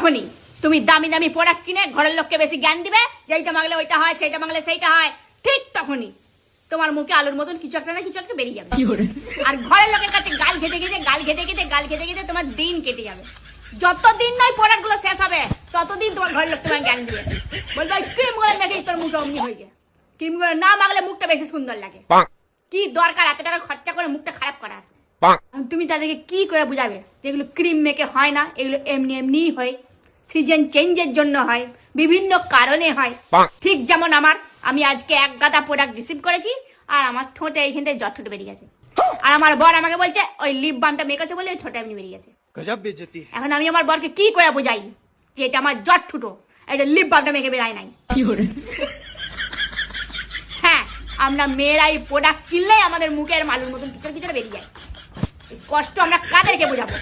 তখনই তুমি দামি দামি প্রোডাক্ট কিনে ঘরের লোককে বেশি জ্ঞান দিবে, যেইটা মাগলে ওইটা হয়, সেইটা মাগলে সেইটা হয়। ঠিক তখনই তোমার মুখে আলুর মতন কিছু একটা না কিছু একটা বেরিয়ে যাবে, আর ঘরের লোকের কাছে গাল খেতে খেতে তোমার দিন কেটে যাবে। যতদিন নয় প্রোডাক্ট গুলো শেষ হবে ততদিন তোমার ঘরের লোক তোমার জ্ঞান দিবে, বলবে ক্রিম গুলো মেখে তোর মুখে অমনি হয়েছে। ক্রিম গুলো না মাগলে মুখটা বেশি সুন্দর লাগে। কি দরকার এত টাকা খরচা করে মুখটা খারাপ করার? তুমি তাদেরকে কি করে বুঝাবে যেগুলো ক্রিম মেখে হয় না, এগুলো এমনি এমনিই হয়, সিজন চেঞ্জের জন্য হয়, বিভিন্ন কারণে হয়। ঠিক যেমন আমি আজকে এক গাদা প্রোডাক্ট রিসিভ করেছি আর আমার ঠোঁটে এইখানটায় জট ঠোঁটে বেরিয়ে গেছে, আর আমার বর আমাকে বলছে ওই লিপ বামটা মেখেছে বলে ওই ঠোঁটে এমনি বেরিয়ে গেছে। এখন আমি আমার বরকে কি করে বোঝাই যে এটা আমার জট ঠুটো, এটা লিপ বামটা মেখে বেরায় নাই। হ্যাঁ, আমরা মেয়েরাই প্রোডাক্ট কিনলেই আমাদের মুখের মালুর মতন কিচড় কিচড় বেরিয়ে যায়। কষ্ট আমরা কাদেরকে বোঝাবো?